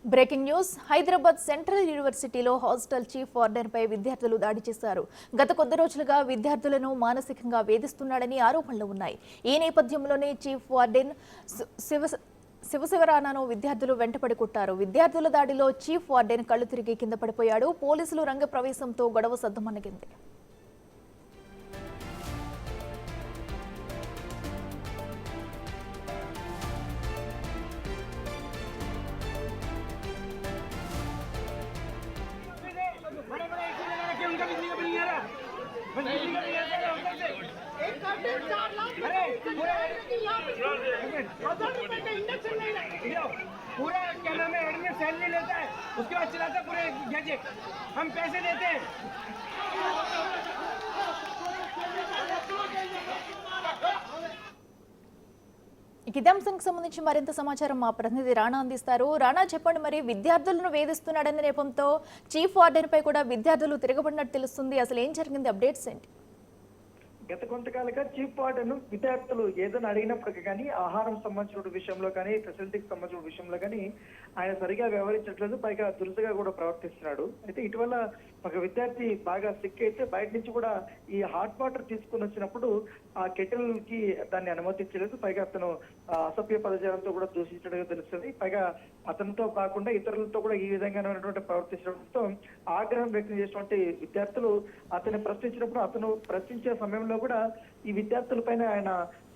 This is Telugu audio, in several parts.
బ్రేకింగ్ న్యూస్ హైదరాబాద్ సెంట్రల్ యూనివర్సిటీలో హాస్టల్ చీఫ్ వార్డెన్ పై విద్యార్థులు దాడి చేశారు. గత కొద్ది రోజులుగా విద్యార్థులను మానసికంగా వేధిస్తున్నాడని ఆరోపణలు ఉన్నాయి. ఈ నేపథ్యంలోనే చీఫ్ వార్డెన్ శివశివరాణను విద్యార్థులు వెంటపడి కొట్టారు. విద్యార్థుల దాడిలో చీఫ్ వార్డెన్ కళ్ళు తిరిగి కింద పడిపోయాడు. పోలీసులు రంగప్రవేశంతో గొడవ సద్దుమణిగింది. पूरा क्या नाम है एडमिन सैलरी लेता है, उसके बाद चलाता है पूरे गैजेट, हम पैसे देते हैं। ఇదే అంశానికి సంబంధించి మరింత సమాచారం మా ప్రతినిధి రాణా అందిస్తారు. రాణా, చెప్పండి, మరి విద్యార్థులను వేధిస్తున్నాడనే నేపంతో చీఫ్ వార్డెన్ పై కూడా విద్యార్థులు తిరగబడినట్టు తెలుస్తుంది. అసలు ఏం జరిగింది? అప్డేట్స్ ఏంటి? గత కొంతకాలంగా చీఫ్ వార్డెన్ విద్యార్థులు ఏదైనా అడిగినప్పటికీ కానీ ఆహారం సంబంధించిన విషయంలో కానీ ఫెసిలిటీకి సంబంధించిన విషయంలో కానీ ఆయన సరిగా వ్యవహరించట్లేదు, పైగా దురుసుగా కూడా ప్రవర్తిస్తున్నాడు. అయితే ఇటీవల ఒక విద్యార్థి బాగా సిక్ అయితే బయట నుంచి కూడా ఈ హాట్ వాటర్ తీసుకుని వచ్చినప్పుడు ఆ కెటిల్ కి దాన్ని అనుమతించలేదు, పైగా అతను అసభ్య పదజాలంతో కూడా దూషించడం తెలుస్తుంది. పైగా అతనితో కాకుండా ఇతరులతో కూడా ఈ విధంగా ప్రవర్తించడంతో ఆగ్రహం వ్యక్తం చేసినటువంటి విద్యార్థులు అతన్ని ప్రశ్నించినప్పుడు అతను ప్రశ్నించే సమయంలో కూడా ఈ విద్యార్థుల పైన ఆయన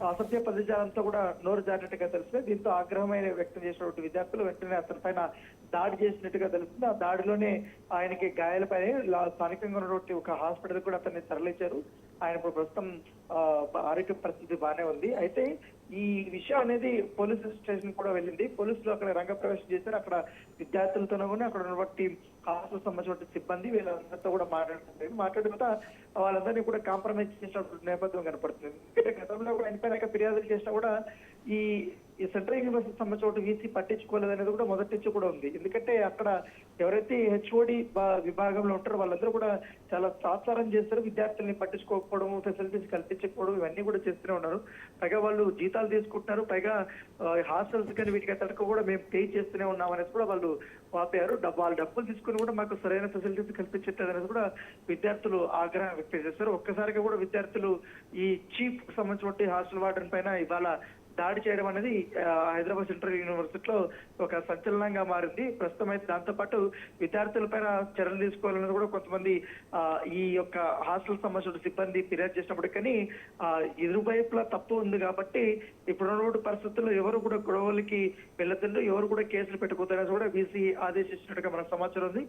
అసభ్య పదజాలంతో కూడా నోరు జారినట్టుగా తెలుస్తుంది. దీంతో ఆగ్రహమైన వ్యక్తం చేసినటువంటి విద్యార్థులు వెంటనే అతని పైన దాడి చేసినట్టుగా తెలుస్తుంది. ఆ దాడిలోనే ఆయనకి గాయాలపై స్థానికంగా ఉన్నటువంటి ఒక హాస్పిటల్ కూడా అతన్ని తరలించారు. ఆయన ఇప్పుడు ప్రస్తుతం ఆరోగ్య పరిస్థితి బాగానే ఉంది. అయితే ఈ విషయం అనేది పోలీస్ స్టేషన్ కూడా వెళ్ళింది. పోలీసులు అక్కడ రంగప్రవేశం చేశారు. అక్కడ విద్యార్థులతోనూ కూడా అక్కడ ఉన్నటువంటి హాస్టల్ సంబంధించిన సిబ్బంది వీళ్ళందరితో కూడా మాట్లాడిన తర్వాత వాళ్ళందరినీ కూడా కాంప్రమైజ్ చేసినటువంటి నేపథ్యం కనపడుతుంది. ఎందుకంటే గతంలో కూడా ఆయన ఫిర్యాదులు చేసినా కూడా ఈ సెంట్రల్ యూనివర్సిటీ సంబంధించిన వీసీ పట్టించుకోలేదు అనేది కూడా మొదటి నుంచి కూడా ఉంది. ఎందుకంటే అక్కడ ఎవరైతే హెచ్ఓడి విభాగంలో ఉంటారో వాళ్ళందరూ కూడా చాలా తాత్సారం చేస్తారు, విద్యార్థుల్ని పట్టించుకోకపోవడం, ఫెసిలిటీస్ కల్పించకపోవడం ఇవన్నీ కూడా చేస్తూనే ఉన్నారు. పైగా వాళ్ళు జీతాలు తీసుకుంటున్నారు, పైగా హాస్టల్స్ కానీ వీటికి అంతటికి కూడా మేము పే చేస్తూనే ఉన్నాం అనేది కూడా వాళ్ళు వాపారు. వాళ్ళ డబ్బులు తీసుకుని కూడా మాకు సరైన ఫెసిలిటీస్ కల్పించట్లేదు అనేది కూడా విద్యార్థులు ఆగ్రహం వ్యక్తం చేస్తారు. ఒక్కసారిగా కూడా విద్యార్థులు ఈ చీఫ్ సంబంధించిన హాస్టల్ వార్డెన్ పైన ఇవాళ దాడి చేయడం అనేది హైదరాబాద్ సెంట్రల్ యూనివర్సిటీలో ఒక సంచలనంగా మారింది. ప్రస్తుతం అయితే దాంతో పాటు విద్యార్థుల పైన చర్యలు తీసుకోవాలన్నది కూడా కొంతమంది ఈ యొక్క హాస్టల్ సంబంధించిన సిబ్బంది ఫిర్యాదు చేసినప్పటికీ కానీ ఇరువైపులా తప్పు ఉంది కాబట్టి ఇప్పుడున్న పరిస్థితుల్లో ఎవరు కూడా గొడవలకి వెళ్ళదండు, ఎవరు కూడా కేసులు పెట్టుకోతారని కూడా వీసీ ఆదేశించినట్టుగా మనకు సమాచారం ఉంది.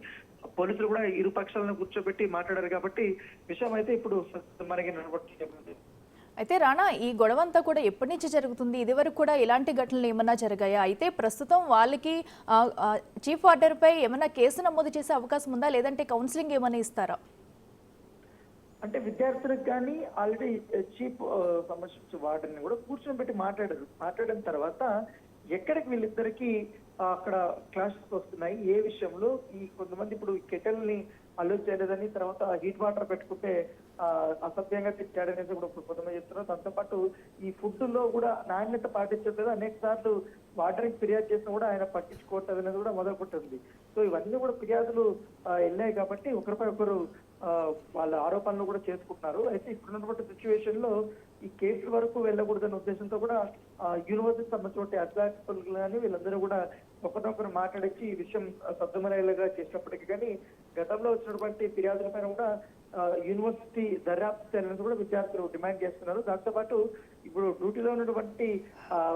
పోలీసులు కూడా ఇరు పక్షాలను కూర్చోబెట్టి మాట్లాడారు కాబట్టి విషయం అయితే ఇప్పుడు మనకి నడబడుతుంది. అయితే రాణా, ఈ గొడవంతా కూడా ఎప్పటి నుంచి జరుగుతుంది? ఇదివరకు కూడా ఇలాంటి ఘటనలు ఏమన్నా జరిగాయా? అయితే ప్రస్తుతం వాళ్ళకి చీఫ్ వార్డెన్ పై ఏమైనా కేసు నమోదు చేసే అవకాశం ఉందా, లేదంటే కౌన్సిలింగ్ ఏమైనా ఇస్తారా? అంటే విద్యార్థులకు కానీ ఆల్రెడీ చీఫ్ సంబంధించిన వార్డెన్ కూడా కూర్చొని పెట్టి మాట్లాడిన తర్వాత ఎక్కడికి వీళ్ళిద్దరికి అక్కడ క్లాషెస్ వస్తున్నాయి, ఏ విషయంలో ఈ కొంతమంది ఇప్పుడు కెటల్ ని అలో చేయలేదని, తర్వాత హీట్ వాటర్ పెట్టుకుంటే అసభ్యంగా తిట్టాడనేది కూడా కొంతమంది చెప్తున్నారు. దాంతో పాటు ఈ ఫుడ్ లో కూడా నాణ్యత పాటించట్లేదు, అనేక సార్లు వాటర్కి ఫిర్యాదు చేసినా కూడా ఆయన పట్టించుకోవట్లేదు అనేది కూడా మొదలుపెట్టింది. సో ఇవన్నీ కూడా ఫిర్యాదులు వెళ్ళాయి కాబట్టి ఒకరిపై ఒకరు వాళ్ళ ఆరోపణలు కూడా చేసుకుంటున్నారు. అయితే ఇప్పుడున్నటువంటి సిచ్యువేషన్ లో ఈ కేసుల వరకు వెళ్ళకూడదనే ఉద్దేశంతో కూడా యూనివర్సిటీ సంబంధించిన అధ్యాపకులు కానీ వీళ్ళందరూ కూడా ఒకరినొకరు మాట్లాడించి ఈ విషయం సద్దుమనేలాగా చేసినప్పటికీ కానీ గతంలో వచ్చినటువంటి ఫిర్యాదుల పైన కూడా యూనివర్సిటీ దర్యాప్తు చేయాలని కూడా విద్యార్థులు డిమాండ్ చేస్తున్నారు. దాంతో పాటు ఇప్పుడు డ్యూటీలో ఉన్నటువంటి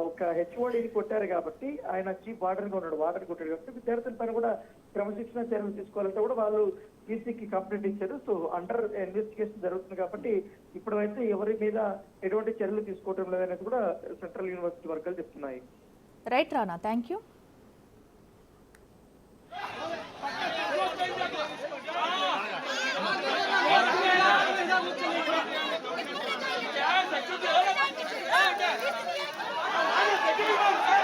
ఒక హెచ్ఓడిని కొట్టారు కాబట్టి ఆయన చీఫ్ వార్డెన్ గా ఉన్నాడు, వార్డెన్ కొట్టాడు కాబట్టి విద్యార్థుల పైన కూడా క్రమశిక్షణ చర్యలు తీసుకోవాలంటే కూడా వాళ్ళు వీసీకి కంప్లైంట్ ఇచ్చారు. సో అండర్ ఇన్వెస్టిగేషన్ జరుగుతుంది కాబట్టి ఇప్పుడైతే ఎవరి మీద ఎటువంటి చర్యలు తీసుకోవడం లేదనేది కూడా సెంట్రల్ యూనివర్సిటీ వర్గాలు చెప్తున్నాయి. Right Rana, thank you. Hey!